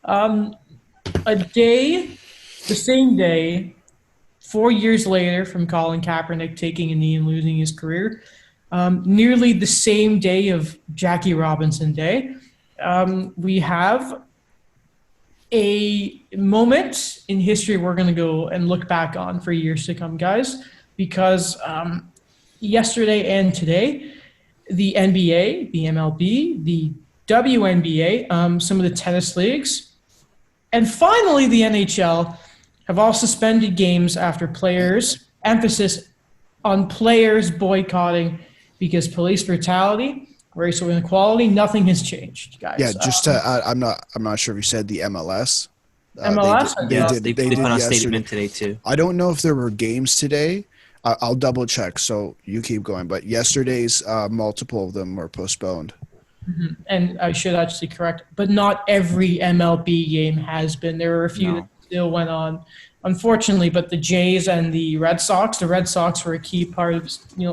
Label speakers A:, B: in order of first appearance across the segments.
A: Um, the same day, 4 years later from Colin Kaepernick taking a knee and losing his career, nearly the same day of Jackie Robinson Day, we have a moment in history we're going to go and look back on for years to come, guys, because yesterday and today, the NBA, the MLB, the WNBA, some of the tennis leagues, and finally the NHL have all suspended games after players, emphasis on players boycotting because police brutality, racial inequality, nothing has changed,
B: Yeah,
A: guys.
B: just I'm not sure if you said the MLS.
A: MLS,
C: Yes, they
B: They
C: put
B: did
C: out a
B: yesterday.
C: statement today too.
B: I don't know if there were games today. I'll double check. So you keep going. But yesterday's multiple of them were postponed.
A: and I should actually correct, but not every MLB game has been. There were a few that
C: No.
A: still went on, unfortunately. But the Jays and the Red Sox were a key part of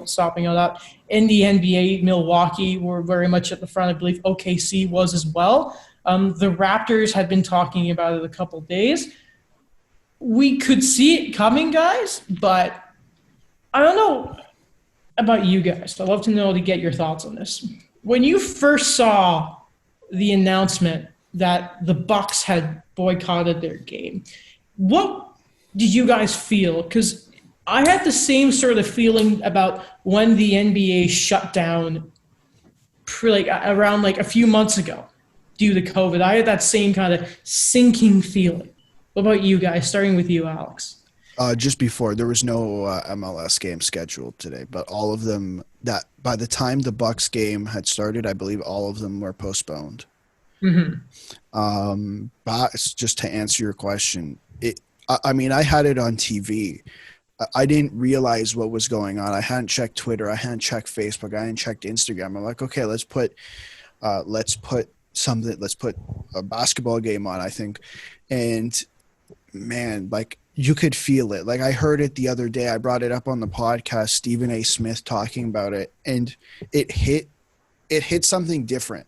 A: stopping all that. In the NBA, Milwaukee were very much at the front. I believe OKC was as well. The Raptors had been talking about it a couple of days. We could see it coming, guys, but I don't know about you guys. I'd love to know to get your thoughts on this. When you first saw the announcement that the Bucks had boycotted their game, what did you guys feel? Because I had the same sort of feeling about when the NBA shut down, around a few months ago, due to COVID. I had that same kind of sinking feeling. What about you guys? Starting with you, Alex.
B: Just before there was no MLS game scheduled today, but all of them that by the time the Bucks game had started, I believe all of them were postponed. But just to answer your question, I mean, I had it on TV. I didn't realize what was going on. I hadn't checked Twitter. I hadn't checked Facebook. I hadn't checked Instagram. I'm like, okay, let's put something. Let's put a basketball game on. I think, and man, like you could feel it. Like I heard it the other day. I brought it up on the podcast. Stephen A. Smith talking about it, and it hit something different.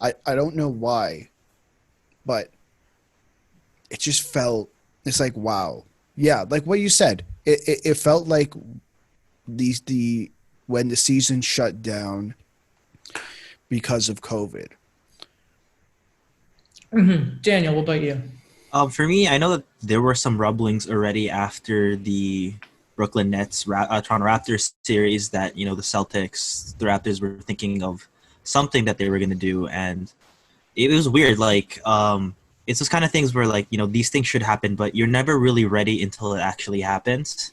B: I don't know why, but it just felt. It's like wow, yeah, like what you said. It felt like the when the season shut down because of COVID.
A: Daniel, what about you?
C: For me, I know that there were some rumblings already after the Brooklyn Nets Toronto Raptors series that the Celtics, the Raptors were thinking of something that they were going to do, and it was weird. Like it's those kind of things where these things should happen, but you're never really ready until it actually happens.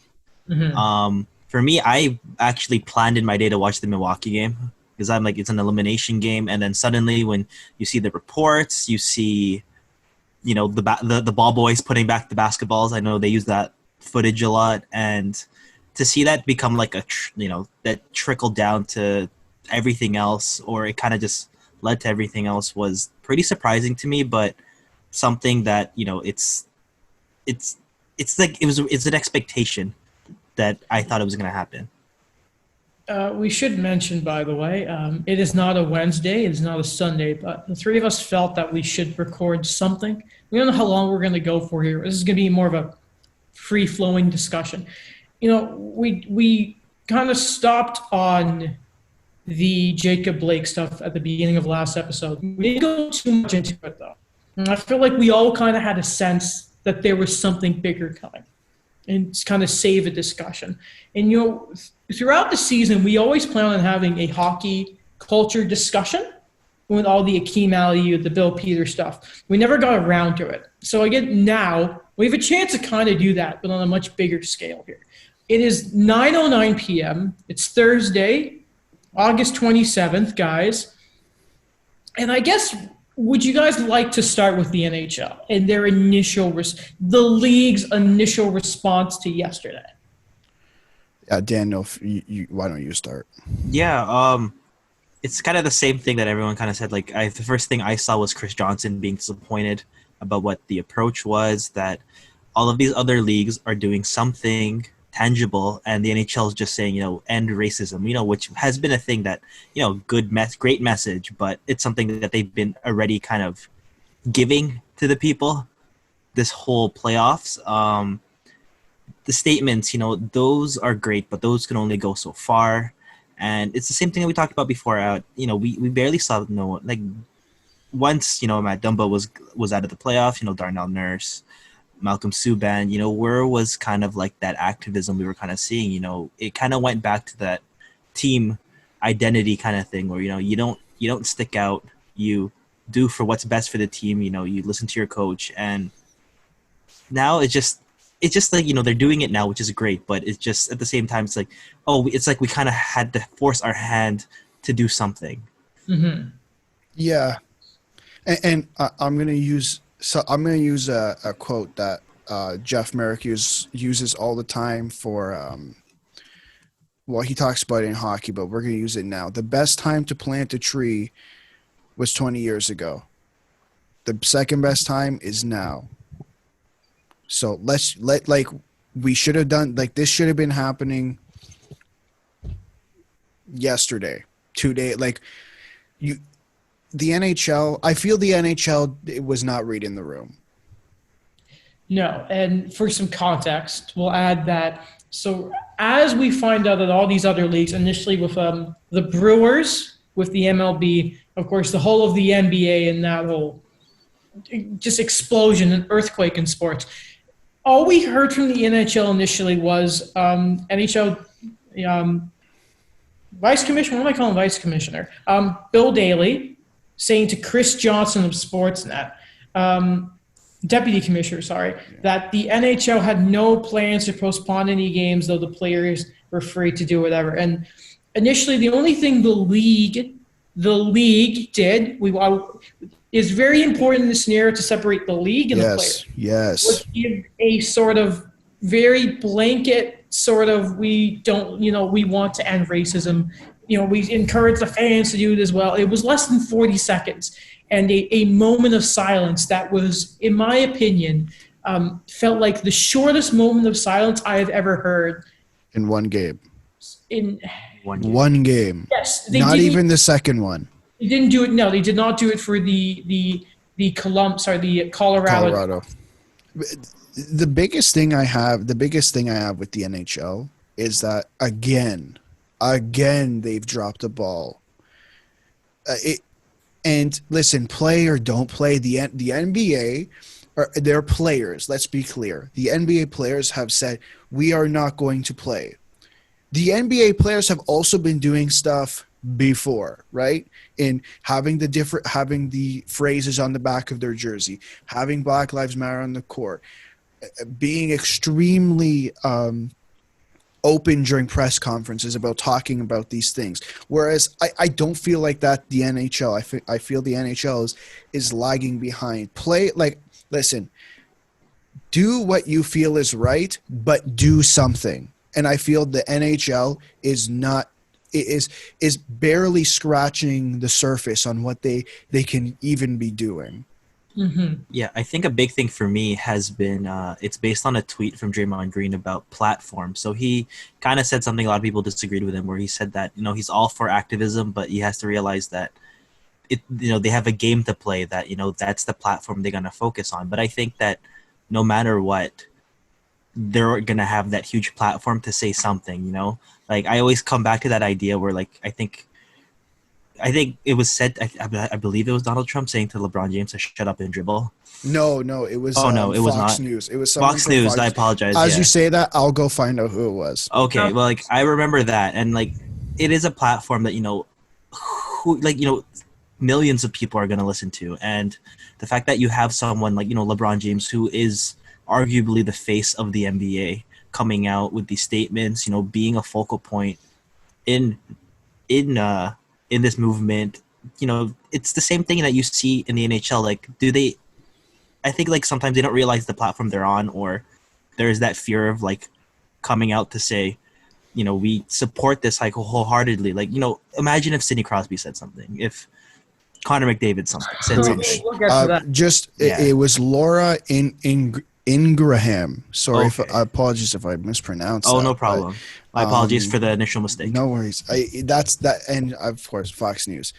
C: For me, I actually planned in my day to watch the Milwaukee game because I'm like it's an elimination game, and then suddenly when you see the reports, you see the ball boys putting back the basketballs. I know they use that footage a lot, and to see that become like that trickled down to everything else, or it kind of just led to everything else, was pretty surprising to me. But something that it's an expectation that I thought it was going to happen.
A: We should mention, by the way, it is not a Wednesday, it is not a Sunday, but the three of us felt that we should record something. We don't know how long we're going to go for here. This is going to be more of a free-flowing discussion. We kind of stopped on the Jacob Blake stuff at the beginning of last episode. We didn't go too much into it, though. And I feel like we all kind of had a sense that there was something bigger coming and kind of save a discussion. And, throughout the season, we always plan on having a hockey culture discussion with all the Akeem Aliu, the Bill Peters stuff. We never got around to it. So again, now we have a chance to kind of do that, but on a much bigger scale here. It is 9:09 p.m. It's Thursday, August 27th, guys. And I guess, would you guys like to start with the NHL and their the league's initial response to yesterday?
B: Daniel, why don't you start?
C: Yeah, it's kind of the same thing that everyone kind of said. Like, the first thing I saw was Chris Johnson being disappointed about what the approach was, that all of these other leagues are doing something tangible, and the NHL is just saying, end racism, which has been a thing that, great message, but it's something that they've been already kind of giving to the people this whole playoffs. The statements, those are great, but those can only go so far. And it's the same thing that we talked about before. We barely saw once Matt Dumba was out of the playoffs. Darnell Nurse, Malcolm Subban. Where was kind of like that activism we were kind of seeing. It kind of went back to that team identity kind of thing where you don't stick out. You do for what's best for the team. You listen to your coach, and now it's just like they're doing it now, which is great. But it's just at the same time, it's like we kind of had to force our hand to do something.
A: Mm-hmm.
B: Yeah, and I'm gonna use a quote that Jeff Merrick uses all the time for. Well, he talks about it in hockey, but we're gonna use it now. The best time to plant a tree was 20 years ago. The second best time is now. So we should have done, this should have been happening yesterday, 2 days. The NHL, I feel the NHL was not reading the room.
A: No, and for some context, we'll add that. So as we find out that all these other leagues, initially with the Brewers, with the MLB, of course, the whole of the NBA and that whole just explosion and earthquake in sports. All we heard from the NHL initially was NHL Vice Commissioner, what am I calling Vice Commissioner? Bill Daly saying to Chris Johnson of Sportsnet, Deputy Commissioner, that the NHL had no plans to postpone any games, though the players were free to do whatever. And initially, the only thing the league did, is very important in this scenario to separate the league and the players.
B: Yes.
A: Was give a sort of very blanket sort of, we want to end racism. We encourage the fans to do it as well. It was less than 40 seconds. And a moment of silence that was, in my opinion, felt like the shortest moment of silence I have ever heard.
B: In one game.
A: In
B: one game.
A: Yes.
B: Not even the second one.
A: They didn't do it. No, they did not do it for the Colorado.
B: The biggest thing I have with the NHL is that again they've dropped the ball. And listen, play or don't play, the NBA, their players, let's be clear. The NBA players have said, we are not going to play. The NBA players have also been doing stuff before, right? In having the phrases on the back of their jersey, having Black Lives Matter on the court, being extremely open during press conferences about talking about these things. Whereas I don't feel like that the NHL. I feel the NHL is lagging behind. Listen, do what you feel is right, but do something. And I feel the NHL is barely scratching the surface on what they can even be doing.
A: Mm-hmm.
C: Yeah, I think a big thing for me has been it's based on a tweet from Draymond Green about platform. So he kind of said something a lot of people disagreed with him, where he said that he's all for activism, but he has to realize that they have a game to play, that that's the platform they're gonna focus on. But I think that no matter what, they're gonna have that huge platform to say something. I always come back to that idea where I think it was said. I believe it was Donald Trump saying to LeBron James to shut up and dribble.
B: No, it was.
C: Oh no, it was
B: Fox
C: not.
B: News. It was
C: Fox News. I apologize.
B: As you say that, I'll go find out who it was.
C: Okay, well, I remember that, and it is a platform that millions of people are going to listen to, and the fact that you have someone like LeBron James, who is arguably the face of the NBA, coming out with these statements, being a focal point in this movement, it's the same thing that you see in the NHL. I think sometimes they don't realize the platform they're on, or there's that fear of coming out to say, we support this wholeheartedly. Imagine if Sidney Crosby said something, if Connor McDavid said something.
A: We'll get to that.
B: It was Laura Ingraham. Sorry,
C: Okay.
B: Apologies if I mispronounced.
C: Oh,
B: that,
C: no problem. My apologies for the initial mistake.
B: No worries. That's that, and of course Fox News.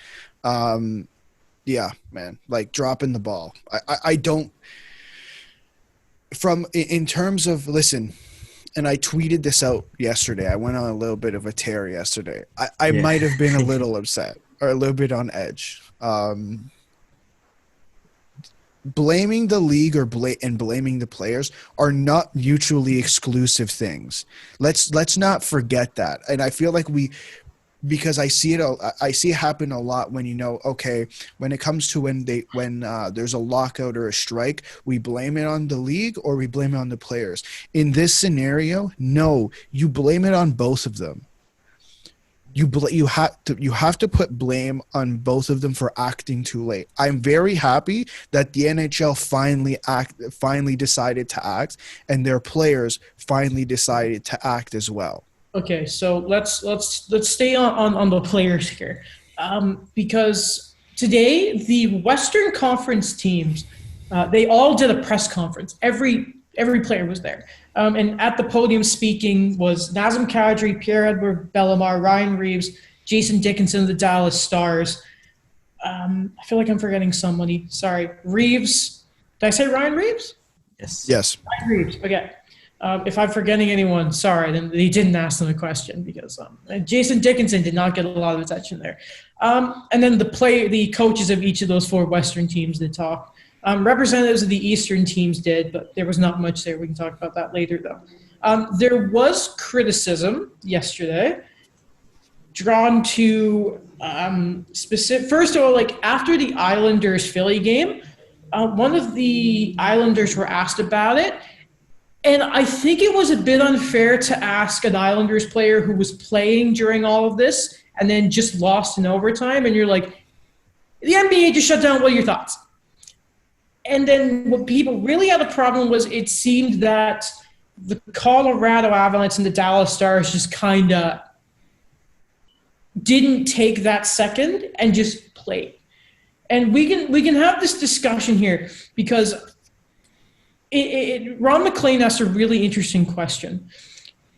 B: Yeah, man, like dropping the ball. I don't, in terms of, listen, and I tweeted this out yesterday. I went on a little bit of a tear yesterday. I
C: Yeah.
B: might have been a little upset or a little bit on edge. Blaming the league and blaming the players are not mutually exclusive things. Let's not forget that. And I feel like because I see it happen a lot when, okay, when it comes to when there's a lockout or a strike, we blame it on the league or we blame it on the players. In this scenario, no, you blame it on both of them. You have to put blame on both of them for acting too late. I'm very happy that the NHL finally decided to act, and their players finally decided to act as well.
A: Okay, so let's stay on the players here, because today the Western Conference teams, they all did a press conference. Every player was there, and at the podium speaking was Nazem Kadri, Pierre-Edouard Bellemare, Ryan Reeves, Jason Dickinson of the Dallas Stars. I feel like I'm forgetting somebody. Sorry, Reeves. Did I say Ryan Reeves?
B: Yes.
A: Ryan Reeves. Okay. If I'm forgetting anyone, sorry, then they didn't ask them a question because Jason Dickinson did not get a lot of attention there. And then the coaches of each of those four Western teams did talk. Representatives of the Eastern teams did, but there was not much there. We can talk about that later, though. There was criticism yesterday drawn to specific. First of all, like after the Islanders Philly game, one of the Islanders were asked about it. And I think it was a bit unfair to ask an Islanders player who was playing during all of this and then just lost in overtime. And you're like, the NBA just shut down. What are your thoughts? And then what people really had a problem was it seemed that the Colorado Avalanche and the Dallas Stars just kind of didn't take that second and just played. And we can have this discussion here because Ron McLean asked a really interesting question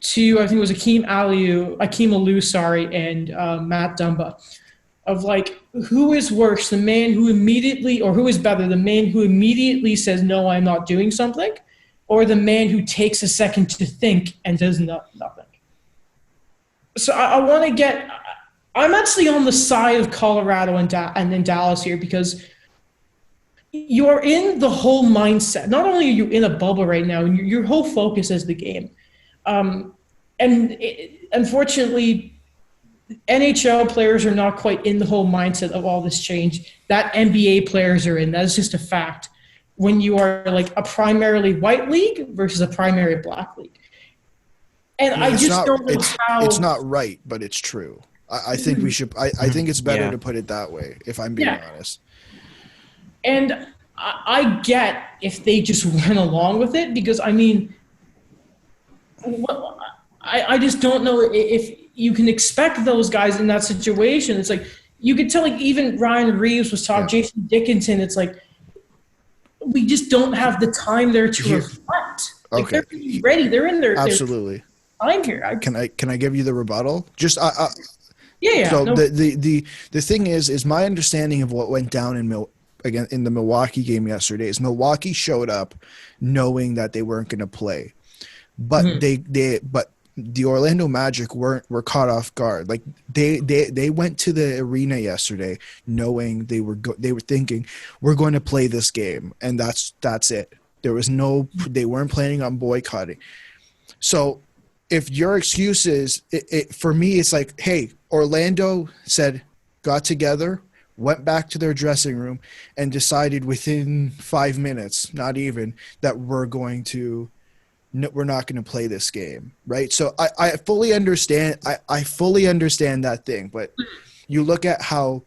A: to, I think it was Akeem Aliu, and Matt Dumba, of like, who is worse, the man who immediately, or who is better, the man who immediately says, no, I'm not doing something, or the man who takes a second to think and does nothing? So I want to get, I'm actually on the side of Colorado and then Dallas here because you're in the whole mindset. Not only are you in a bubble right now, and your whole focus is the game. Unfortunately, NHL players are not quite in the whole mindset of all this change that NBA players are in. That is just a fact when you are like a primarily white league versus a primary black league. And I just don't know how.
B: It's not right, but it's true. I think we should. I think it's better to put it that way, if I'm being honest.
A: And I get if they just went along with it because, I mean, I just don't know if you can expect those guys in that situation. It's like you could tell, like, even Ryan Reeves was talking, Jason Dickinson, it's like we just don't have the time there to reflect. Like, they're ready. They're in there.
B: Absolutely.
A: I'm here.
B: Can I give you the rebuttal? Just
A: yeah.
B: So the thing is my understanding of what went down in the Milwaukee game yesterday is Milwaukee showed up knowing that they weren't going to play, but but the Orlando Magic were caught off guard. Like they went to the arena yesterday knowing they were thinking we're going to play this game, and that's it. There was they weren't planning on boycotting. So if your excuse is for me, it's like, hey, Orlando got together, went back to their dressing room, and decided within 5 minutes, not even, that we're not going to play this game, right? So I fully understand. I fully understand that thing, but you look at how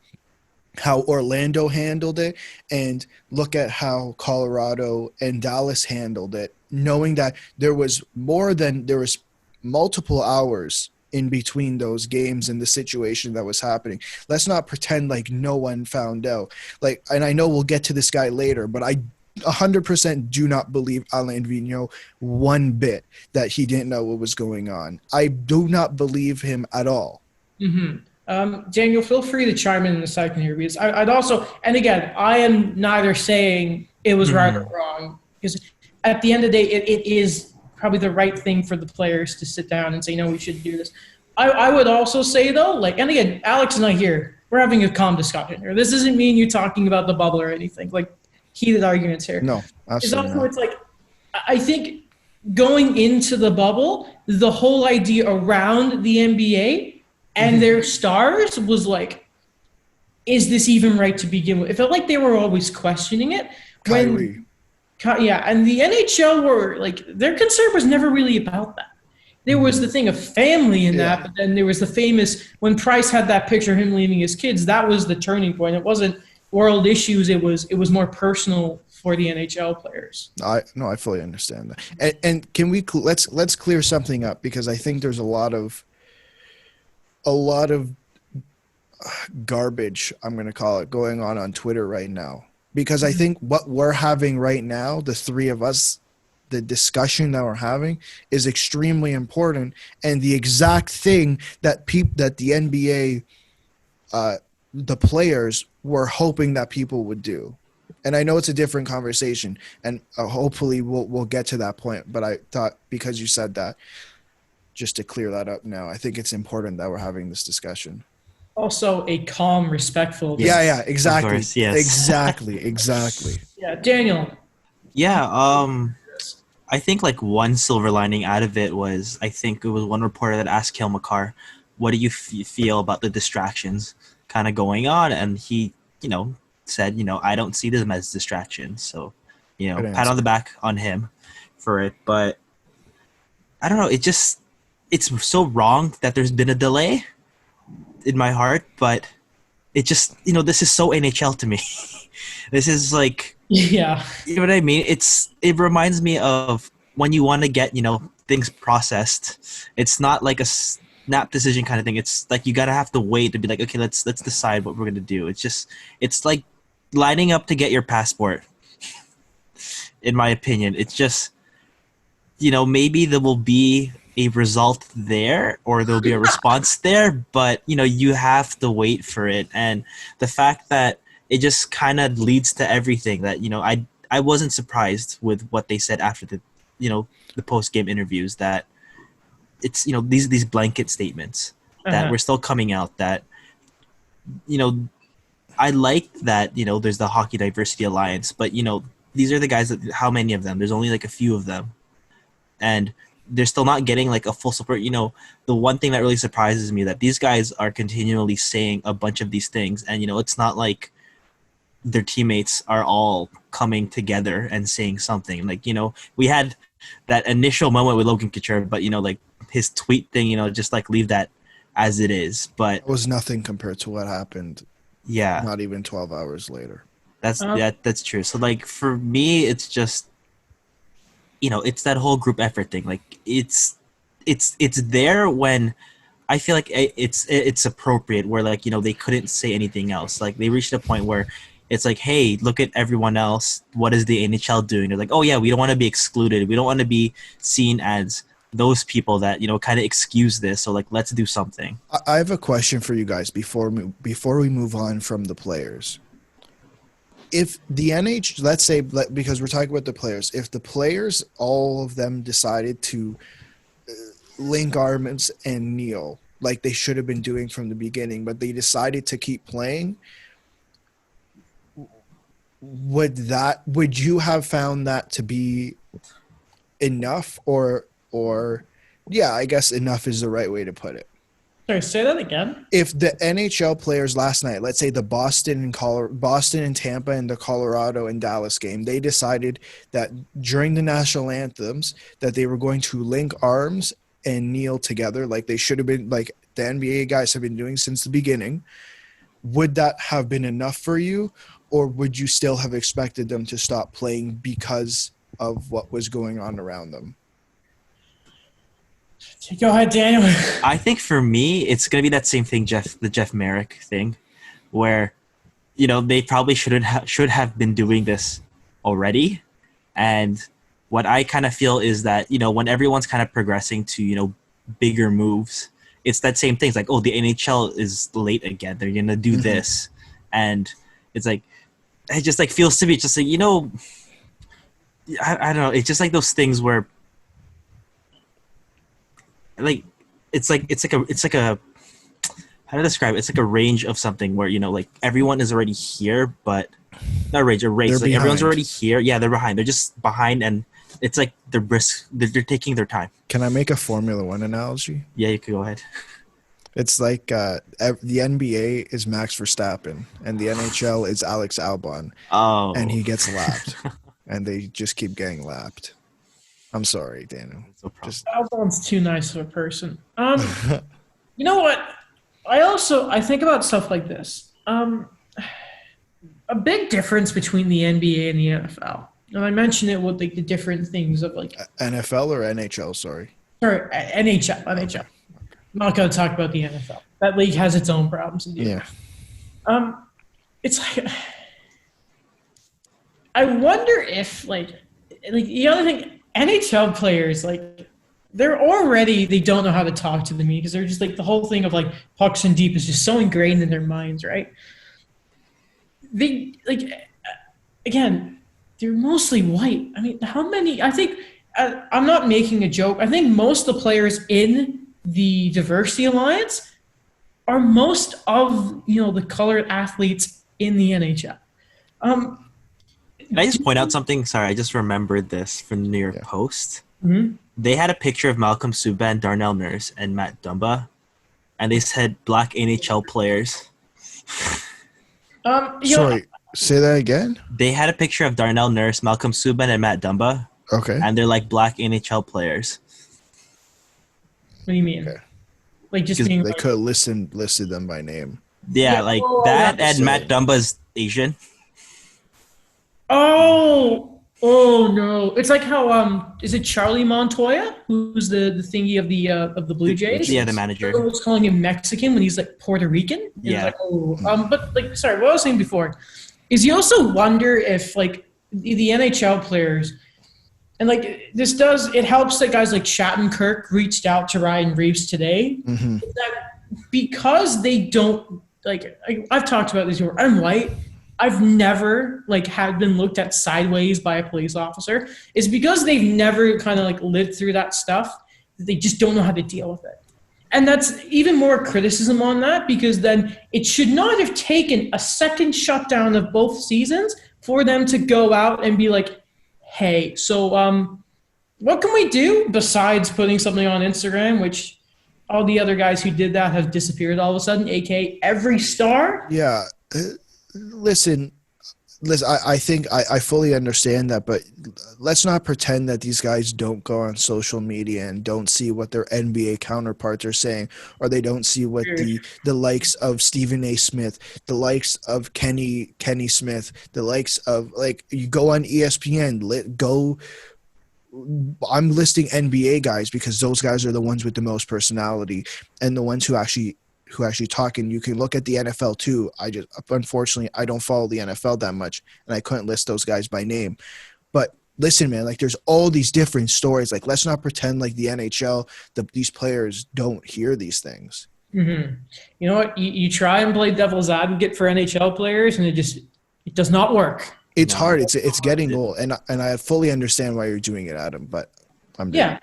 B: Orlando handled it, and look at how Colorado and Dallas handled it, knowing that there was multiple hours in between those games and the situation that was happening. Let's not pretend like no one found out. Like, and I know we'll get to this guy later, but I 100% do not believe Alain Vigneault one bit that he didn't know what was going on. I do not believe him at all.
A: Mm-hmm. Daniel, feel free to chime in a second here because I'd also, and again, I am neither saying it was right or
C: Mhm.
A: wrong because at the end of the day, it is probably the right thing for the players to sit down and say, no, we should do this. I would also say though, like, and again, Alex and I here, we're having a calm discussion here. This isn't me and you talking about the bubble or anything, like heated arguments here.
B: No,
A: It's
B: absolutely
A: also,
B: not.
A: it's like, I think going into the bubble, the whole idea around the NBA and
B: Mhm.
A: their stars was like, is this even right to begin with? It felt like they were always questioning it
B: Kyrie.
A: when, yeah, and the NHL were like, their concern was never really about that. There was the thing of family in
B: Yeah.
A: that, but then there was the famous when Price had that picture of him leaving his kids. That was the turning point. It wasn't world issues. It was more personal for the NHL players.
B: I fully understand that. And can we let's clear something up because I think there's a lot of garbage, I'm going to call it, going on Twitter right now. Because I think what we're having right now, the three of us, the discussion that we're having is extremely important and the exact thing that the NBA the players were hoping that people would do. And I know it's a different conversation and hopefully we'll get to that point, but I thought because you said that just to clear that up now, I think it's important that we're having this discussion.
A: Also, a calm, respectful
B: Yeah,
C: Yes, of
B: exactly.
C: course. Yes.
B: Exactly.
A: Yeah, Daniel.
C: Yeah. I think like one silver lining out of it was I think it was one reporter that asked Kale McCarr, "What do you feel about the distractions kind of going on?" And he, said, I don't see them as distractions. So,
B: Good
C: pat on the
B: answer.
C: back on him for it. But I don't know. It's so wrong that there's been a delay in my heart. But it just, this is so NHL to me. This is like
A: Yeah.
C: you know what I mean? It reminds me of when you want to get things processed. It's not like a snap decision kind of thing. It's like you gotta have to wait to be like, okay, let's decide what we're gonna do. It's like lining up to get your passport. In my opinion, it's just maybe there will be a result there or there'll be a response there, but you have to wait for it. And the fact that it just kind of leads to everything that I wasn't surprised with what they said after you know the post game interviews that it's these blanket statements that
A: Uh-huh.
C: were still coming out that you know I like that there's the Hockey Diversity Alliance, but these are the guys that how many of them? There's only like a few of them, and they're still not getting like a full support. The one thing that really surprises me that these guys are continually saying a bunch of these things, and it's not like their teammates are all coming together and saying something. Like we had that initial moment with Logan Couture, but like his tweet thing, just like leave that as it is. But
B: That was nothing compared to what happened
C: yeah,
B: not even 12 hours later.
A: Um,
C: that's true. So like for me, it's just it's that whole group effort thing. Like it's there when I feel like it's appropriate where like they couldn't say anything else. Like they reached a point where it's like, hey, look at everyone else. What is the NHL doing? They're like, oh yeah, we don't want to be excluded. We don't want to be seen as those people that kind of excuse this. So like, let's do something.
B: I have a question for you guys before we move on from the players. If the let's say, because we're talking about the players, if the players, all of them decided to link arms and kneel like they should have been doing from the beginning, but they decided to keep playing, would you have found that to be enough or yeah, I guess enough is the right way to put it.
A: sorry, say that again.
B: If the NHL players last night, let's say the Boston and Tampa and the Colorado and Dallas game, they decided that during the national anthems that they were going to link arms and kneel together like they should have been, like the NBA guys have been doing since the beginning, would that have been enough for you, or would you still have expected them to stop playing because of what was going on around them?
A: Go ahead, Daniel.
C: I think for me, it's gonna be that same thing, the Jeff Merrick thing, where they probably should have been doing this already. And what I kind of feel is that when everyone's kind of progressing to bigger moves, it's that same thing. It's like, oh, the NHL is late again. They're gonna do this, and it's like it just like feels to me just like I don't know. It's just like those things where like it's like a how to describe it? It's like a range of something where like everyone is already here, but not a range, a race. Like everyone's already here. Yeah, they're behind. They're just behind, and it's like they're taking their time.
B: Can I make a Formula One analogy?
C: Yeah, you could go ahead.
B: It's like the NBA is Max Verstappen, and the NHL is Alex Albon.
C: Oh,
B: and he gets lapped, and they just keep getting lapped. I'm sorry, Daniel.
C: No problem.
A: Albon's too nice of a person. You know what? I think about stuff like this. A big difference between the NBA and the NFL. And I mentioned it with like the different things of like
B: NFL or NHL. Sorry,
A: NHL. I'm not going to talk about the NFL. That league has its own problems to deal with.
B: Yeah.
A: It's like I wonder if like the other thing, NHL players like they don't know how to talk to the media because they're just like the whole thing of like pucks and deep is just so ingrained in their minds, right? They like again, they're mostly white. I mean, how many? I think I'm not making a joke. I think most of the players in the Diversity Alliance are most of the colored athletes in the NHL.
C: Can I just point out something? Sorry, I just remembered this from the New York Post.
A: Mm-hmm.
C: They had a picture of Malcolm Subban, Darnell Nurse, and Matt Dumba, and they said black NHL players.
B: Sorry, say that again.
C: They had a picture of Darnell Nurse, Malcolm Subban, and Matt Dumba.
B: Okay.
C: And they're like black NHL players.
A: What do you mean?
B: Okay.
A: Like just being
B: they could have listed them by name.
C: Yeah, like that, and Matt Dumba's Asian.
A: Oh no! It's like how is it Charlie Montoya, who's the thingy of the Blue Jays?
C: Yeah, the manager.
A: Everyone was calling him Mexican when he's like Puerto Rican. And
C: yeah.
A: Like, but like, sorry, what I was saying before is you also wonder if like the NHL players, and like it helps that guys like Shattenkirk reached out to Ryan Reeves today.
B: Mm-hmm.
A: That because they don't like I've talked about this before. I'm white. I've never like had been looked at sideways by a police officer. It's because they've never kind of like lived through that stuff. They just don't know how to deal with it. And that's even more criticism on that because then it should not have taken a second shutdown of both seasons for them to go out and be like, hey, so what can we do besides putting something on Instagram, which all the other guys who did that have disappeared all of a sudden, aka every star?
B: Yeah. Listen, I think I fully understand that, but let's not pretend that these guys don't go on social media and don't see what their NBA counterparts are saying, or they don't see what the likes of Stephen A. Smith, the likes of Kenny Smith, the likes of like you go on ESPN, I'm listing NBA guys because those guys are the ones with the most personality and the ones who actually talk, and you can look at the NFL too. Unfortunately I don't follow the NFL that much and I couldn't list those guys by name. But listen, man, like there's all these different stories. Like let's not pretend like the NHL, these players don't hear these things.
A: Mm-hmm. You know what? You try and play devil's advocate for NHL players and it does not work.
B: It's hard. It's getting old, and I fully understand why you're doing it, Adam. But I'm
C: yeah,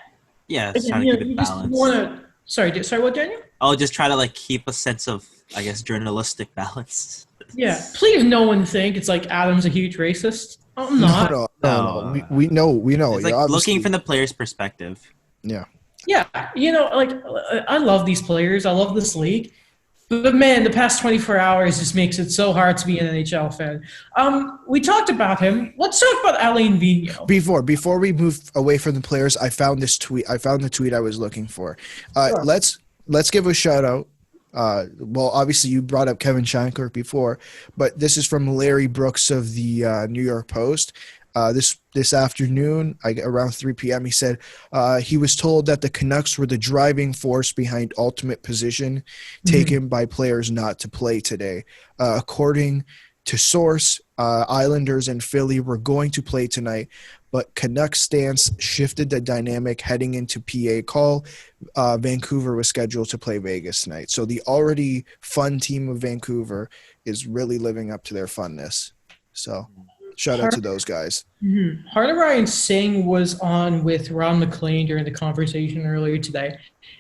C: it's trying to keep it balanced.
A: Sorry, what, Daniel?
C: I'll just try to like keep a sense of, I guess, journalistic balance.
A: Yeah, please, no one think it's like Adam's a huge racist. I'm not.
B: No. We know.
C: It's like looking from the player's perspective.
B: Yeah.
A: Yeah, like I love these players. I love this league. But man, the past 24 hours just makes it so hard to be an NHL fan. We talked about him. Let's talk about Alain Vigneault.
B: Before we move away from the players, I found this tweet. I found the tweet I was looking for.
A: Sure.
B: Let's give a shout out. Well, obviously you brought up Kevin Shattenkirk before, but this is from Larry Brooks of the New York Post. This afternoon, around 3 p.m., he said he was told that the Canucks were the driving force behind ultimate position taken by players not to play today. According to source, Islanders and Philly were going to play tonight, but Canucks stance shifted the dynamic heading into PA call. Vancouver was scheduled to play Vegas tonight. So the already fun team of Vancouver is really living up to their funness. So shout out to those guys.
A: Mm-hmm. Harder Ryan Singh was on with Ron McLean during the conversation earlier today.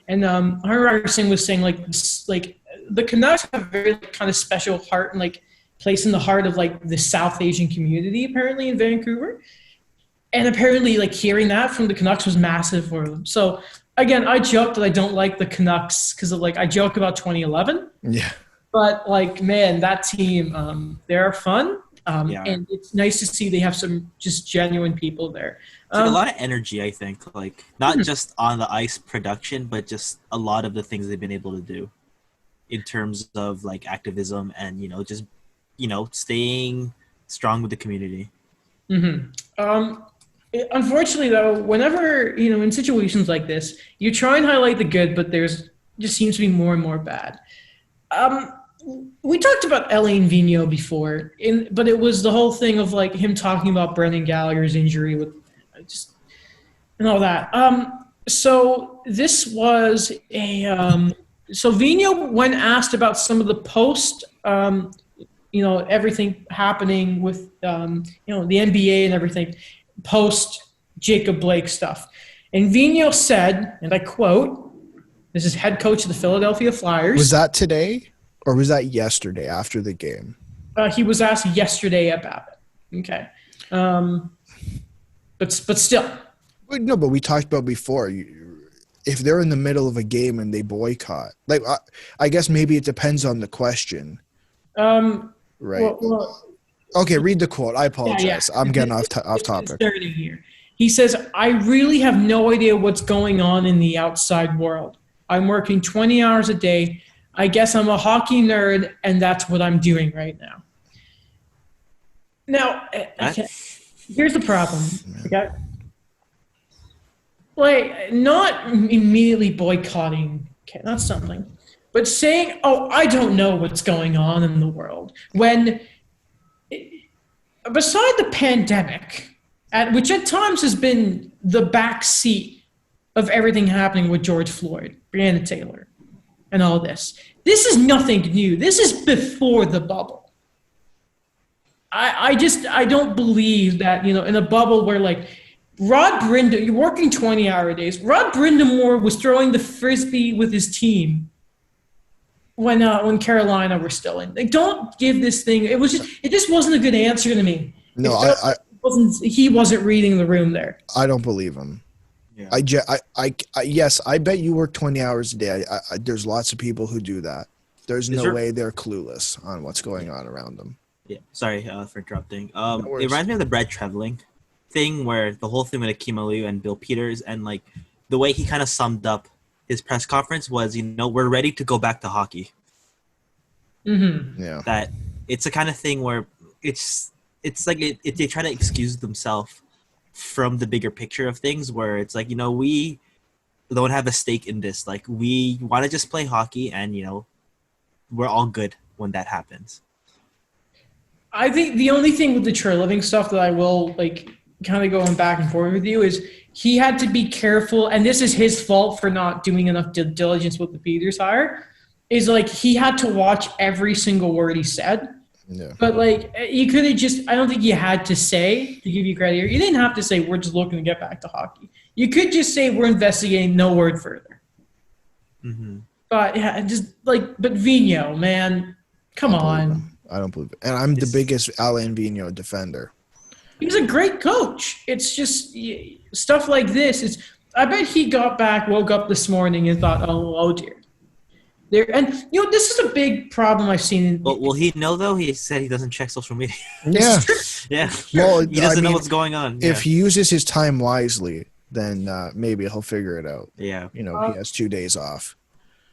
A: And Harder Ryan Singh was saying like the Canucks have a very kind of special heart and like place in the heart of like the South Asian community apparently in Vancouver. And apparently like hearing that from the Canucks was massive for them. So again, I joke that I don't like the Canucks because of like I joke about 2011.
B: Yeah.
A: But like, man, that team, they're fun. And it's nice to see they have some just genuine people there.
C: It's like a lot of energy, I think. Like not just on the ice production, but just a lot of the things they've been able to do in terms of like activism and just staying strong with the community.
A: Mm-hmm. Unfortunately, though, whenever in situations like this, you try and highlight the good, but there's just seems to be more and more bad. We talked about Alain Vigneault before, but it was the whole thing of like him talking about Brendan Gallagher's injury with and all that. So this was so Vigneault, when asked about some of the post, everything happening with the NBA and everything post Jacob Blake stuff, and Vigneault said, and I quote, "This is head coach of the Philadelphia Flyers."
B: Was that today? Or was that yesterday after the game?
A: He was asked yesterday about it. Okay. But still.
B: No, but we talked about before. If they're in the middle of a game and they boycott, like I guess maybe it depends on the question. Right.
A: Well,
B: okay, read the quote. I apologize.
A: Yeah.
B: I'm getting off topic.
A: Here. He says, "I really have no idea what's going on in the outside world. I'm working 20 hours a day. I guess I'm a hockey nerd, and that's what I'm doing right now." Now, here's the problem. Okay? Like, not immediately boycotting, okay, that's something, but saying, "Oh, I don't know what's going on in the world," when, beside the pandemic, which at times has been the backseat of everything happening with George Floyd, Breonna Taylor, and all this. This is nothing new. This is before the bubble. I don't believe that, in a bubble where like Rod Brind'Amour, you're working 20-hour days. Rod Brind'Amour was throwing the Frisbee with his team when Carolina were still in. Like, don't give this thing. It just wasn't a good answer to me.
B: No,
A: he wasn't reading the room there.
B: I don't believe him. Yeah. Yes, I bet you work 20 hours a day. There's lots of people who do that. There's no way they're clueless on what's going on around them.
C: Yeah, sorry for interrupting. It reminds me of the Brett Trevling thing, where the whole thing with Akeem Aliu and Bill Peters, and like the way he kind of summed up his press conference was, we're ready to go back to hockey.
A: Mm-hmm.
B: Yeah.
C: That it's the kind of thing where it's like they try to excuse themselves from the bigger picture of things, where it's like, we don't have a stake in this. Like, we want to just play hockey, and we're all good when that happens.
A: I think the only thing with the Trey Living stuff that I will like kind of going back and forth with you is he had to be careful, and this is his fault for not doing enough due diligence with the Peters hire, is like he had to watch every single word he said.
B: Yeah.
A: But like you could have just, I don't think you had to say, to give you credit here, you didn't have to say we're just looking to get back to hockey. You could just say we're investigating, no word further.
C: Mm-hmm.
A: But yeah, but Vigneault, man, come on.
B: I don't believe it. And I'm the biggest Alain Vigneault defender.
A: He was a great coach. It's just stuff like this. I bet he woke up this morning and thought, oh dear. This is a big problem I've seen.
C: Will he know, though? He said he doesn't check social media.
B: Yeah.
C: Yeah.
B: Well,
C: he doesn't know what's going on.
B: If he uses his time wisely, then maybe he'll figure it out.
C: Yeah.
B: He has 2 days off.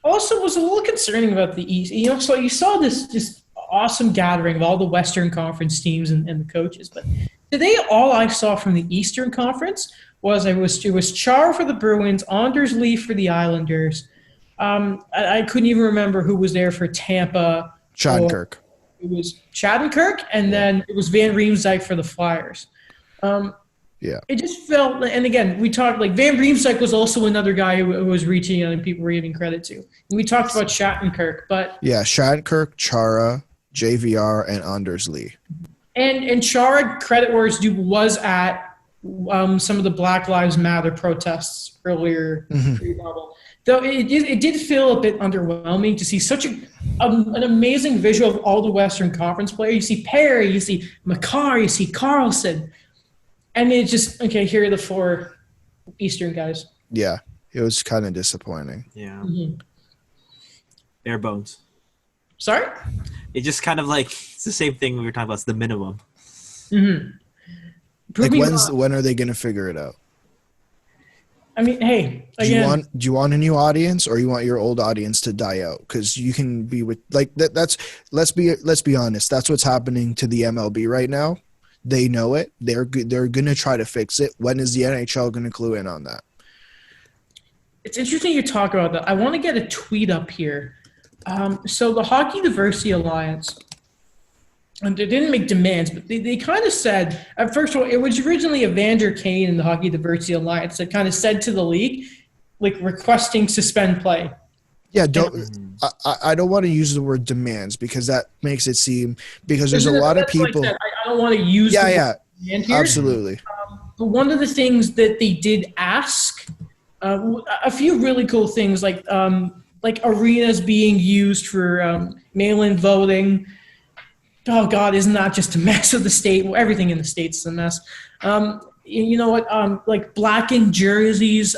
A: Also, was a little concerning about the East. So you saw this just awesome gathering of all the Western Conference teams and the coaches. But today, all I saw from the Eastern Conference was it was Char for the Bruins, Anders Lee for the Islanders. I couldn't even remember who was there for Tampa.
B: Sean Kirk.
A: It was Shattenkirk, and then it was Van Riemsdyk for the Flyers.
B: Yeah.
A: It just felt, and again, we talked like Van Riemsdyk was also another guy who was reaching out and people were giving credit to. And we talked about Shattenkirk, but
B: Yeah, Shattenkirk, Chara, JVR, and Anders Lee.
A: and Chara, credit where it's due, was at some of the Black Lives Matter protests earlier pre-bubble. Though it did feel a bit underwhelming to see such an amazing visual of all the Western Conference players. You see Perry, you see Makar, you see Carlson. And it's just, okay, here are the 4 Eastern guys.
B: Yeah, it was kind of disappointing.
C: Yeah. Bare bones.
A: Sorry?
C: It just kind of like, it's the same thing we were talking about. It's the minimum.
B: Like when are they going to figure it out?
A: I mean, hey, again.
B: Do you want a new audience, or you want your old audience to die out? Because you can be with like that. Let's be honest. That's what's happening to the MLB right now. They know it. They're going to try to fix it. When is the NHL going to clue in on that?
A: It's interesting you talk about that. I want to get a tweet up here. So the Hockey Diversity Alliance, and they didn't make demands, but they kind of said, first of all, it was originally Evander Kane in the Hockey Diversity Alliance that kind of said to the league, like requesting suspend play.
B: Yeah, I don't want to use the word demands because that makes it seem because there's a lot of people.
A: I don't want to use the word demand here.
B: Absolutely.
A: But one of the things that they did ask, a few really cool things like arenas being used for mail-in voting. Oh God, isn't that just a mess of the state? Well, everything in the state's is a mess. You know what? Like blackened jerseys,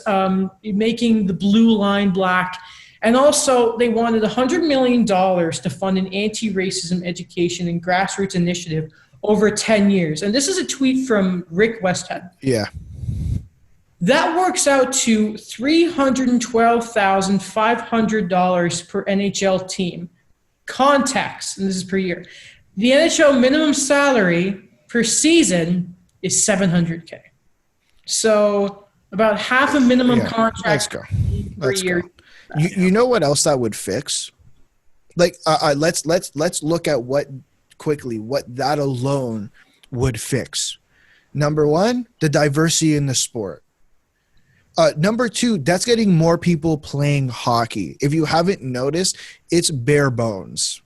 A: making the blue line black. And also, they wanted $100 million to fund an anti-racism education and grassroots initiative over 10 years. And this is a tweet from Rick Westhead.
B: Yeah.
A: That works out to $312,500 per NHL team. Context, and this is per year. The NHL minimum salary per season is $700K. So about half a minimum contract per year.
B: You know what else that would fix? Like, let's look at what that alone would fix. Number one, the diversity in the sport. Number two, that's getting more people playing hockey. If you haven't noticed, it's bare bones.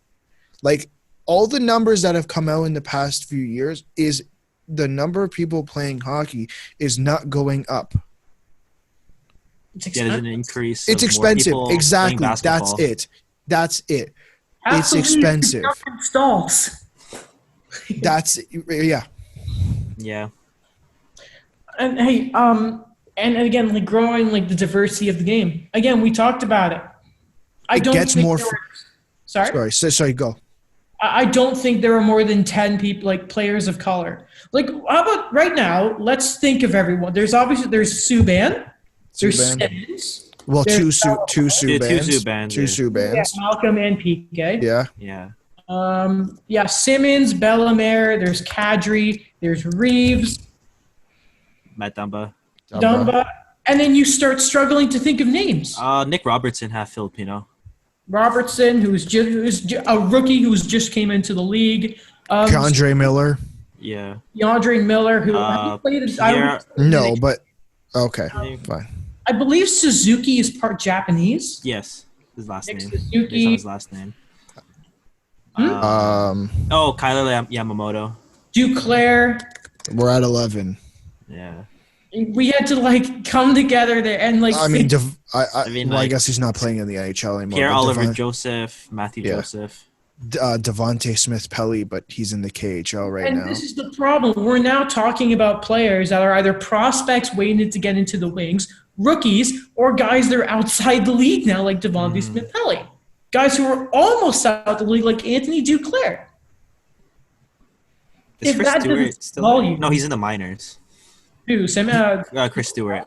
B: Like all the numbers that have come out in the past few years is the number of people playing hockey is not going up.
A: It's
C: there's an increase.
B: It's expensive. Exactly. That's it. It's expensive.
A: Stalls.
B: Yeah.
C: Yeah.
A: And hey, and again, like growing like the diversity of the game. Again, we talked about it. Sorry, go.
B: I
A: don't think there are more than 10 people, like players of color. Like, how about right now? Let's think of everyone. There's Subban. There's Simmons.
B: Well, two Subbans.
A: Yeah, Malcolm and PK.
B: Yeah.
A: Simmons, Bellemare. There's Kadri. There's Reeves.
C: Matt Dumba.
A: And then you start struggling to think of names.
C: Nick Robertson, half Filipino.
A: Robertson, who's a rookie who's just came into the league.
B: DeAndre Miller.
C: Yeah.
A: DeAndre Miller, who played.
B: No, but okay, fine.
A: I believe Suzuki is part Japanese.
C: Yes, his last name.
A: Suzuki.
C: His last name. Kyler Yamamoto.
A: Duclair.
B: We're at 11.
C: Yeah.
A: We had to like come together there and like.
B: I guess he's not playing in the NHL anymore.
C: Pierre-Olivier Joseph, Matthew Joseph.
B: Devontae Smith-Pelly, but he's in the KHL now.
A: And this is the problem. We're now talking about players that are either prospects waiting to get into the wings, rookies, or guys that are outside the league now, like Devontae Smith-Pelly. Guys who are almost out the league, like Anthony Duclair.
C: Is Chris Stewart still there? No, he's in the minors.
A: Who?
C: Chris Stewart.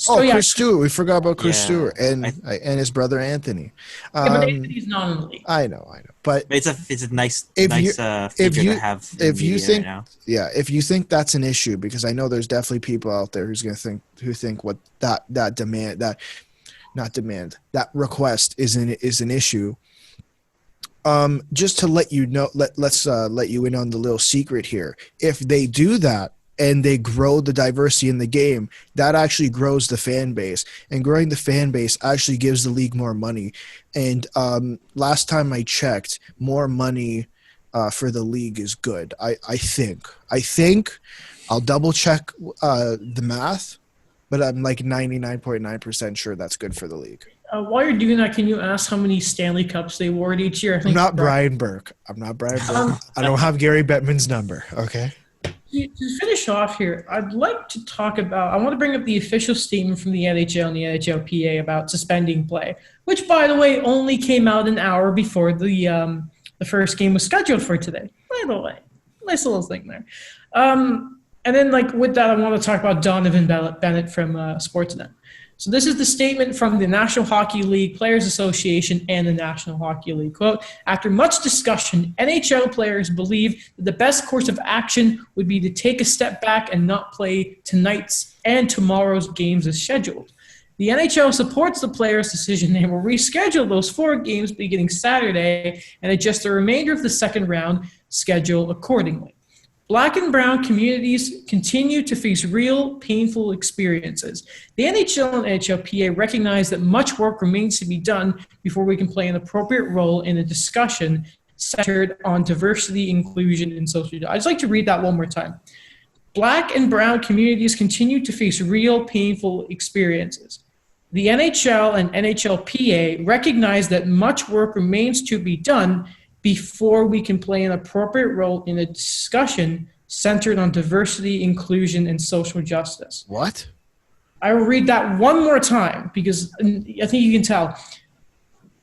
B: Chris Stewart. We forgot about Chris Stewart and his brother Anthony.
A: But Anthony's not in the league.
B: I know. But
C: it's a nice figure to have.
B: If you think,
C: right now.
B: if you think that's an issue, because I know there's definitely people out there who think what that request is an issue. Just to let you know, let's let you in on the little secret here. If they do that and they grow the diversity in the game, that actually grows the fan base, and growing the fan base actually gives the league more money. And last time I checked, more money for the league is good. I think I'll double check the math, but I'm like 99.9% sure that's good for the league.
A: While you're doing that, can you ask how many Stanley Cups they award each year?
B: I'm not Brian Burke. I don't have Gary Bettman's number. Okay.
A: To finish off here, I'd like to talk about – I want to bring up the official statement from the NHL and the NHLPA about suspending play, which, by the way, only came out an hour before the first game was scheduled for today. By the way, nice little thing there. And then, with that, I want to talk about Donovan Bennett from Sportsnet. So this is the statement from the National Hockey League, Players Association, and the National Hockey League. Quote, after much discussion, NHL players believe that the best course of action would be to take a step back and not play tonight's and tomorrow's games as scheduled. The NHL supports the players' decision and will reschedule those 4 games beginning Saturday and adjust the remainder of the second round schedule accordingly. Black and brown communities continue to face real, painful experiences. The NHL and NHLPA recognize that much work remains to be done before we can play an appropriate role in a discussion centered on diversity, inclusion, and social justice. I'd just like to read that one more time. Black and brown communities continue to face real, painful experiences. The NHL and NHLPA recognize that much work remains to be done before we can play an appropriate role in a discussion centered on diversity, inclusion, and social justice.
B: What?
A: I will read that one more time because I think you can tell.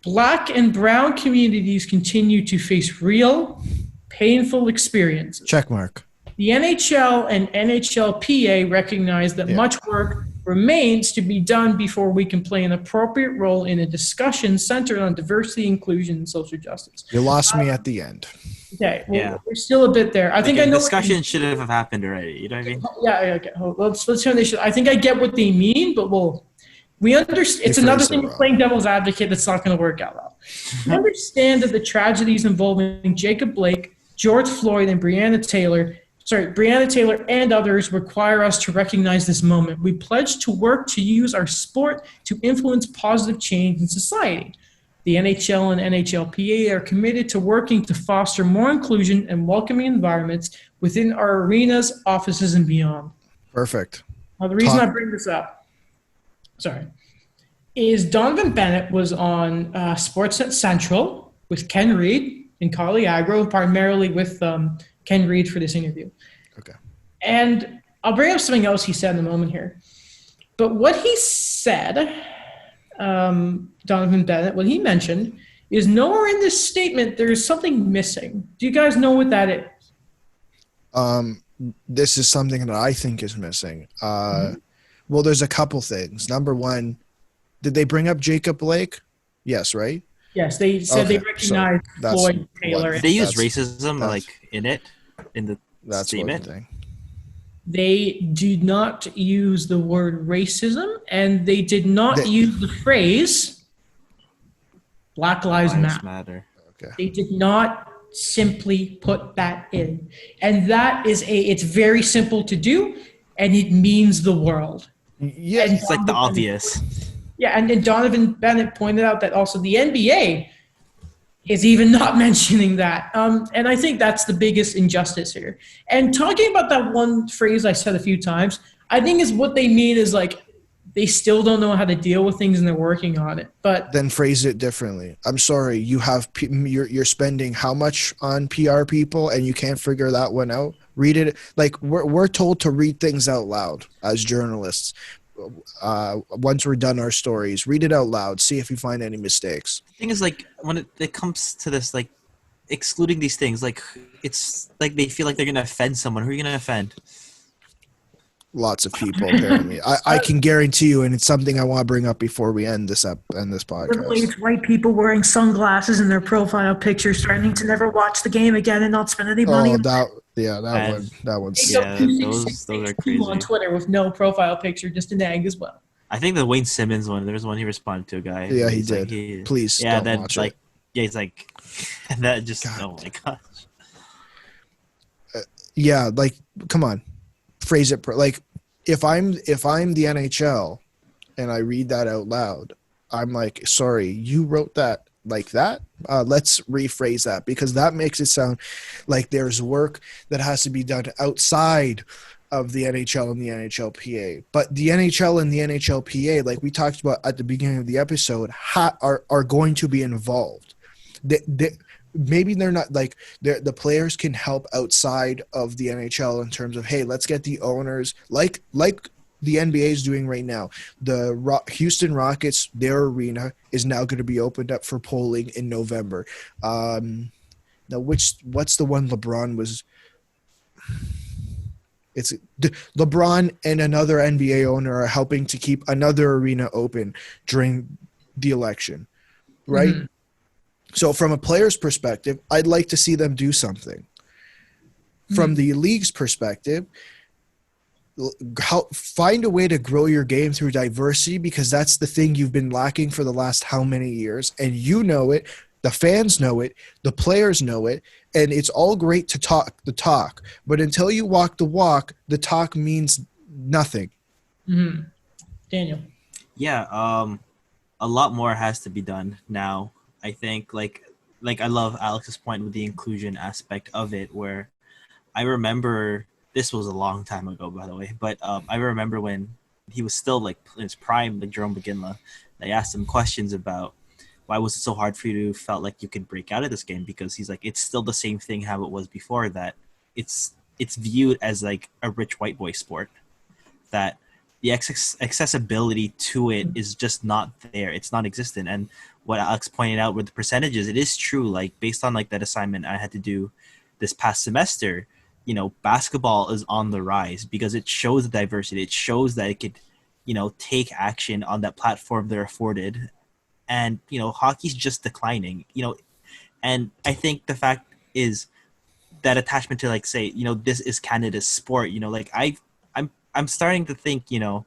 A: Black and brown communities continue to face real, painful experiences.
B: Check mark.
A: The NHL and NHLPA recognize that much work remains to be done before we can play an appropriate role in a discussion centered on diversity, inclusion, and social justice.
B: You lost me at the end.
A: Okay, well, we're still a bit there. I think I know.
C: Discussion should have happened already. You know what I mean?
A: Yeah. Okay. Let's finish it. I think I get what they mean, but we understand. It's another thing with playing devil's advocate that's not going to work out well. We understand that the tragedies involving Jacob Blake, George Floyd, and Breonna Taylor and others require us to recognize this moment. We pledge to work to use our sport to influence positive change in society. The NHL and NHLPA are committed to working to foster more inclusion and welcoming environments within our arenas, offices, and beyond.
B: Perfect.
A: Now, the reason I bring this up, is Donovan Bennett was on Sportsnet Central with Ken Reed and Carly Agro, primarily with Ken Reed for this interview.
B: Okay.
A: And I'll bring up something else he said in a moment here. But what he said, Donovan Bennett, what he mentioned is nowhere in this statement there's something missing. Do you guys know what that is?
B: This is something that I think is missing. Well, there's a couple things. Number one, did they bring up Jacob Blake? Yes, right?
A: Yes, they said they recognized Floyd Taylor.
C: Did they use racism in the statement?
B: One thing.
A: They did not use the word racism, and they did not use the phrase Black Lives Matter.
B: Okay.
A: They did not simply put that in. And that is it's very simple to do, and it means the world.
B: Yeah,
C: it's like the obvious.
A: Yeah, and Donovan Bennett pointed out that also the NBA is even not mentioning that. And I think that's the biggest injustice here. And talking about that one phrase I said a few times, I think is what they mean is they still don't know how to deal with things and they're working on it. But
B: then phrase it differently. I'm sorry, you're spending how much on PR people and you can't figure that one out? Read it. We're told to read things out loud as journalists. Once we're done our stories, read it out loud, see if you find any mistakes.
C: The thing is, when it comes to this, excluding these things, it's like they feel like they're gonna offend someone. Who are you gonna offend?
B: Lots of people, apparently. I can guarantee you, and it's something I want to bring up before we end this podcast.
A: Literally, it's white people wearing sunglasses in their profile pictures, threatening to never watch the game again and not spend any money.
B: That one's
C: those are crazy.
A: On Twitter with no profile picture, just an egg as well.
C: I think the Wayne Simmons one. There was one he responded to a guy.
B: Yeah, he did. Please, don't watch it.
C: Yeah, he's like, and that just,
B: God.
C: oh my gosh.
B: Yeah, like, come on, phrase it like, if I'm the NHL and I read that out loud, I'm like, sorry, you wrote that like that? Let's rephrase that, because that makes it sound like there's work that has to be done outside of the NHL and the NHLPA. But the NHL and the NHLPA, like we talked about at the beginning of the episode, are going to be involved. Maybe they're not, like, the players can help outside of the NHL in terms of, hey, let's get the owners, like the NBA is doing right now. The Houston Rockets, their arena is now going to be opened up for polling in November. Now, what's the one LeBron was? It's LeBron and another NBA owner are helping to keep another arena open during the election, right?
A: Mhm.
B: So from a player's perspective, I'd like to see them do something. From the league's perspective, find a way to grow your game through diversity, because that's the thing you've been lacking for the last how many years, and you know it, the fans know it, the players know it, and it's all great to talk the talk, but until you walk the walk, the talk means nothing.
A: Mhm. Daniel.
C: Yeah, a lot more has to be done now. I think like I love Alex's point with the inclusion aspect of it, where I remember, this was a long time ago, by the way, but I remember when he was still like in his prime, like Jerome McGinley. They asked him questions about why was it so hard for you to felt like you could break out of this game, because he's like, it's still the same thing how it was before, that it's viewed as like a rich white boy sport, that the accessibility to it is just not there. It's non-existent. And what Alex pointed out with the percentages, it is true. Like based on like that assignment I had to do this past semester, you know, basketball is on the rise because it shows the diversity. It shows that it could, you know, take action on that platform they're afforded. And, you know, hockey's just declining, you know, and I think the fact is that attachment to like, say, you know, this is Canada's sport, you know, like I'm starting to think, you know,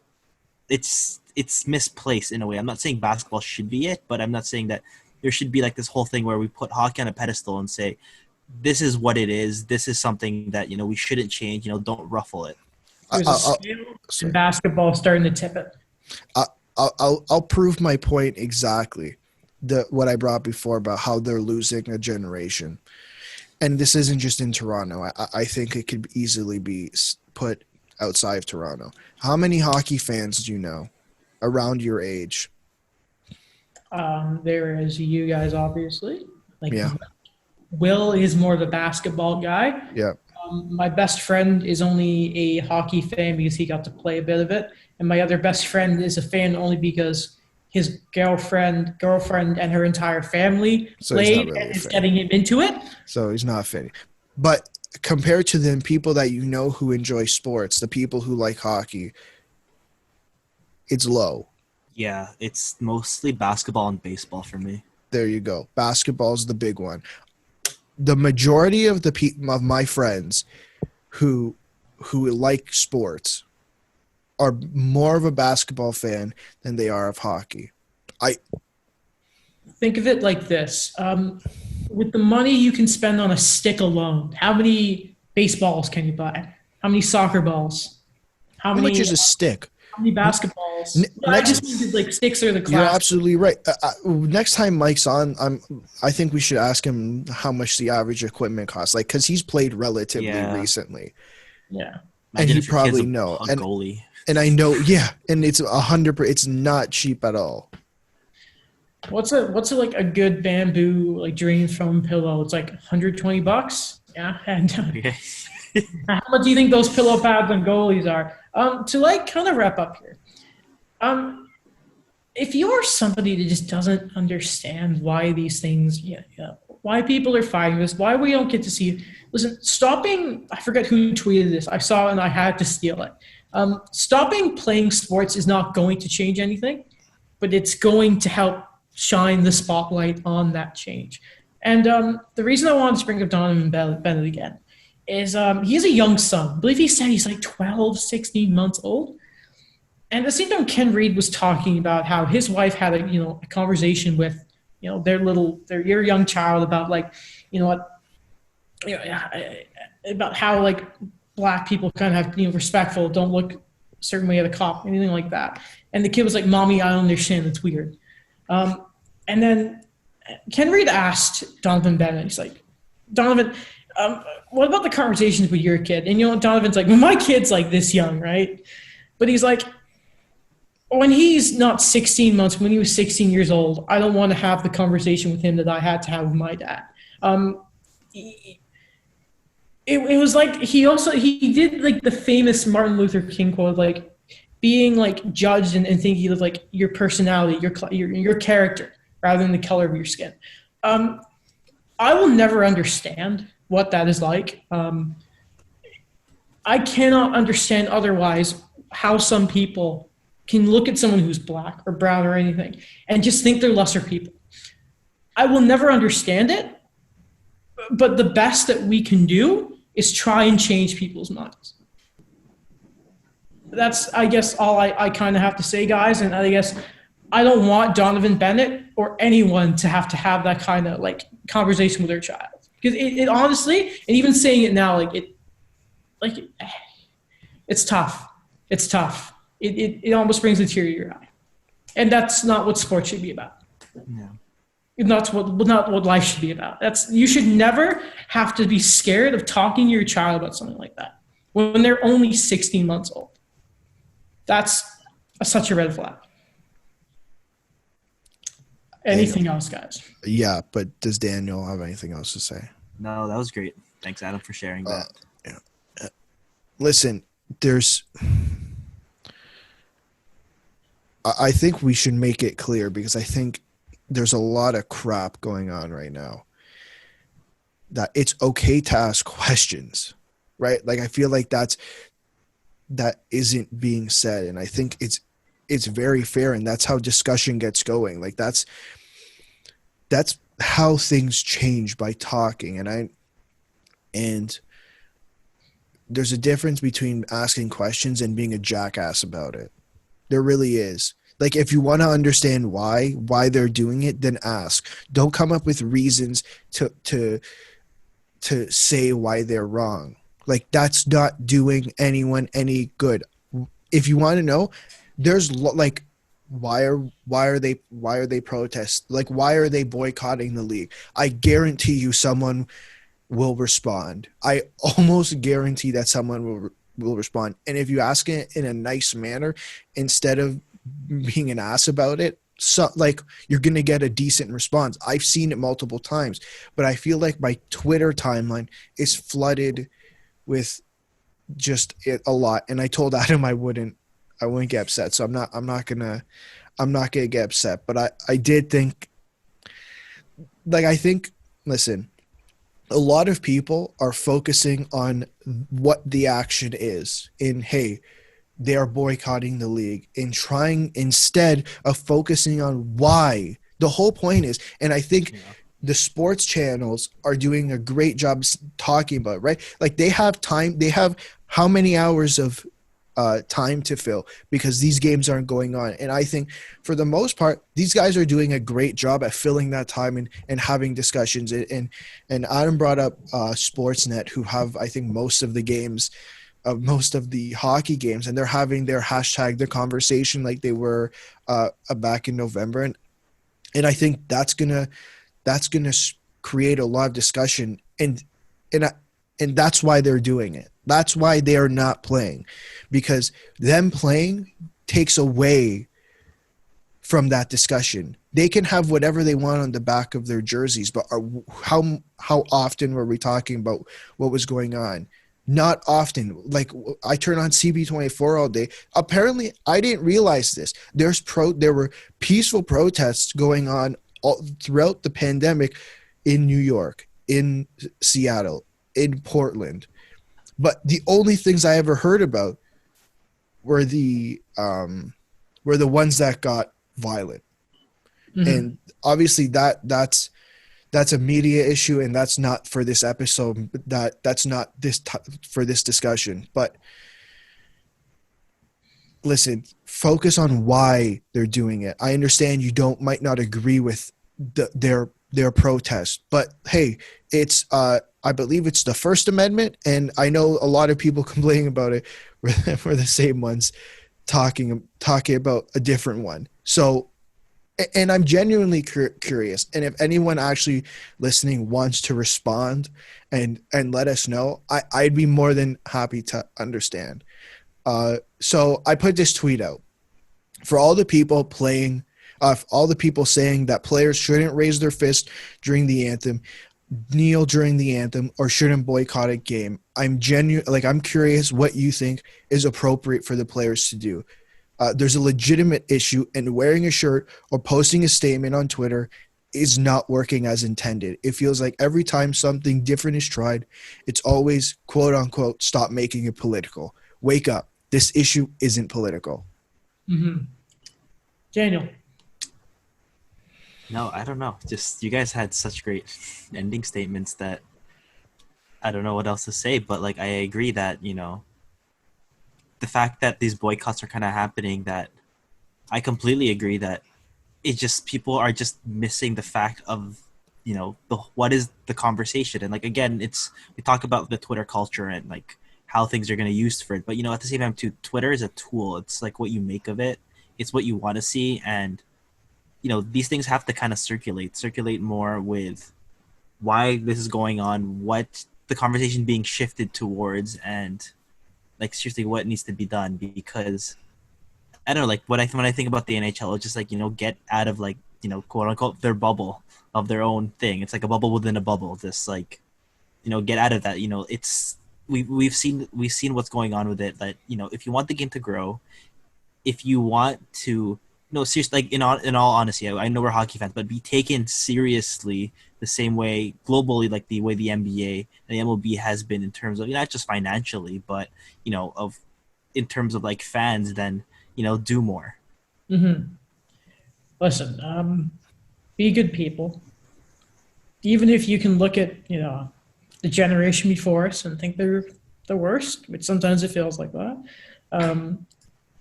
C: it's misplaced in a way. I'm not saying basketball should be it, but I'm not saying that there should be like this whole thing where we put hockey on a pedestal and say, this is what it is. This is something that, you know, we shouldn't change, you know, don't ruffle it.
A: There's a scale, and basketball starting to tip it.
B: I'll prove my point exactly. What I brought before about how they're losing a generation. And this isn't just in Toronto. I think it could easily be put outside of Toronto. How many hockey fans do you know around your age?
A: There is you guys, obviously. Like,
B: Yeah.
A: Will is more of a basketball guy.
B: Yeah.
A: My best friend is only a hockey fan because he got to play a bit of it, and my other best friend is a fan only because his girlfriend, and her entire family
B: So he's not
A: played,
B: really
A: and
B: a
A: is
B: fan.
A: getting him into it.
B: So he's not fitting. But compared to the people that you know who enjoy sports, the people who like hockey, it's low.
C: Yeah, it's mostly basketball and baseball for me.
B: There you go. Basketball's the big one. The majority of of my friends who like sports are more of a basketball fan than they are of hockey.
A: Think of it like this. With the money you can spend on a stick alone, how many baseballs can you buy? How many soccer balls?
B: How much is a stick?
A: How many basketballs? I just mean like sticks are the class.
B: You're absolutely right. Next time Mike's on, I think we should ask him how much the average equipment costs, like, because he's played relatively recently.
A: Yeah.
B: And
C: Imagine
B: he
C: if your kid's
B: probably
C: a
B: know. And
C: goalie.
B: And I know, yeah, and it's 100%. It's not cheap at all.
A: What's like a good bamboo like drain foam pillow? It's like $120. Yeah, and
C: Okay.
A: how much do you think those pillow pads and goalies are? To like kind of wrap up here. If you're somebody that just doesn't understand why these things, why people are fighting this, why we don't get to see, listen, stopping. I forget who tweeted this. I saw it and I had to steal it. Stopping playing sports is not going to change anything, but it's going to help shine the spotlight on that change. And the reason I wanted to bring up Donovan Bennett again is he has a young son. I believe he said he's like 12, 16 months old. And at the same time, Ken Reed was talking about how his wife had a conversation with your young child about like, what, about how like black people kind of have, respectful, don't look a certain way at a cop, anything like that. And the kid was like, "Mommy, I don't understand. It's weird." And then Ken Reed asked Donovan Bennett, he's like, "Donovan, what about the conversations with your kid?" And Donovan's like, "Well, my kid's like this young, right?" But he's like, when he's not 16 months, when he was 16 years old, I don't want to have the conversation with him that I had to have with my dad. It was like he did like the famous Martin Luther King quote, like being like judged and thinking of like your personality, your character, rather than the color of your skin. I will never understand what that is like. I cannot understand otherwise how some people can look at someone who's black or brown or anything and just think they're lesser people. I will never understand it, but the best that we can do is try and change people's minds. That's, I guess, all I kind of have to say, guys. And I guess I don't want Donovan Bennett or anyone to have that kind of like conversation with their child. Because it honestly, and even saying it now, it's tough. It's tough. It almost brings a tear to your eye. And that's not what sports should be about.
C: Yeah.
A: Not what life should be about. You should never have to be scared of talking to your child about something like that when they're only 16 months old. That's such a red flag. Anything else, guys?
B: Yeah, but does Daniel have anything else to say?
C: No, that was great. Thanks, Adam, for sharing that.
B: Yeah. Listen, I think we should make it clear, because I think there's a lot of crap going on right now, that it's okay to ask questions, right? Like, I feel like that isn't being said. And I think it's very fair. And that's how discussion gets going. Like that's how things change, by talking. And there's a difference between asking questions and being a jackass about it. There really is. Like, if you want to understand why they're doing it, then ask. Don't come up with reasons to say why they're wrong. Like, that's not doing anyone any good. If you want to know, there's like, why are they protest? Like, why are they boycotting the league? I guarantee you someone will respond. I almost guarantee that someone will respond. And if you ask it in a nice manner, instead of being an ass about it, so like, you're going to get a decent response. I've seen it multiple times, but I feel like my Twitter timeline is flooded with just it a lot. And I told Adam I wouldn't get upset. So I'm not gonna get upset. But I did think, like, listen, a lot of people are focusing on what the action is in, hey, they're boycotting the league, and trying, instead of focusing on why. The whole point is, and I think the sports channels are doing a great job talking about it, right? Like, they have time. They have how many hours of time to fill, because these games aren't going on. And I think, for the most part, these guys are doing a great job at filling that time and having discussions. And Adam brought up Sportsnet, who have, I think, most of the games, most of the hockey games, and they're having their hashtag, their conversation, like they were back in November. And I think that's gonna create a lot of discussion, and that's why they're doing it. That's why they are not playing, because them playing takes away from that discussion. They can have whatever they want on the back of their jerseys, but how often were we talking about what was going on? Not often. Like, I turn on CB24 all day. Apparently, I didn't realize this. There were peaceful protests going on all throughout the pandemic in New York, in Seattle, in Portland. But the only things I ever heard about were the ones that got violent. Mm-hmm. And obviously that's a media issue, and that's not for this episode. That's not for this discussion. But listen, focus on why they're doing it. I understand you might not agree with their protest. But hey, it's I believe it's the First Amendment, and I know a lot of people complaining about it were the same ones talking about a different one. So, and I'm genuinely curious, and if anyone actually listening wants to respond and let us know, I'd be more than happy to understand. So I put this tweet out for all the people playing, all the people saying that players shouldn't raise their fist during the anthem, kneel during the anthem, or shouldn't boycott a game. I'm curious what you think is appropriate for the players to do. There's a legitimate issue, and wearing a shirt or posting a statement on Twitter is not working as intended. It feels like every time something different is tried, it's always, quote unquote, stop making it political. Wake up. This issue isn't political.
A: Mm-hmm. Daniel.
C: No, I don't know. Just you guys had such great ending statements that I don't know what else to say, but like I agree that, the fact that these boycotts are kind of happening, that I completely agree that it just people are just missing the fact of, what is the conversation. And like again, we talk about the Twitter culture and like how things are going to use for it, but at the same time too, Twitter is a tool. It's like what you make of it. It's what you want to see, and these things have to kind of circulate more with why this is going on, what the conversation being shifted towards, and like seriously what needs to be done. Because I don't know, like when I think about the NHL, it's just like, get out of like, quote unquote their bubble of their own thing. It's like a bubble within a bubble. Just like, get out of that. It's we've seen what's going on with it, that if you want the game to grow, if you want to, no, seriously, like in all honesty, I know we're hockey fans, but be taken seriously the same way globally, like the way the NBA and the MLB has been in terms of, not just financially, but in terms of like fans, then do more.
A: Mm-hmm. Listen, be good people. Even if you can look at the generation before us and think they're the worst, which sometimes it feels like that.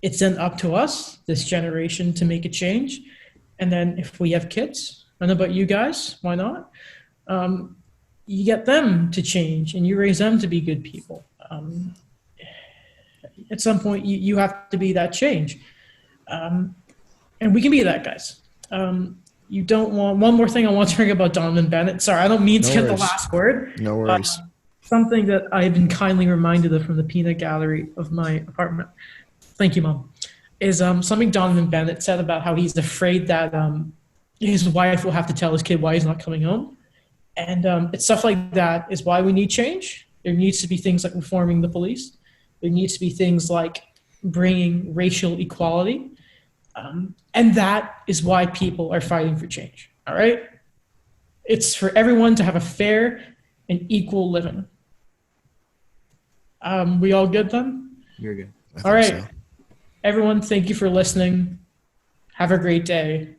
A: It's then up to us, this generation, to make a change. And then if we have kids, I don't know about you guys, why not? You get them to change and you raise them to be good people. At some point, you have to be that change. And we can be that, guys. You don't want, one more thing I want to bring about Donovan Bennett. Sorry, I don't mean to get the last word.
B: No worries.
A: Something that I've been kindly reminded of from the peanut gallery of my apartment. Thank you, Mom. Is something Donovan Bennett said about how he's afraid that his wife will have to tell his kid why he's not coming home. And it's stuff like that is why we need change. There needs to be things like reforming the police. There needs to be things like bringing racial equality. And that is why people are fighting for change, all right? It's for everyone to have a fair and equal living. We all good then?
C: You're good.
A: All right. So. Everyone, thank you for listening. Have a great day.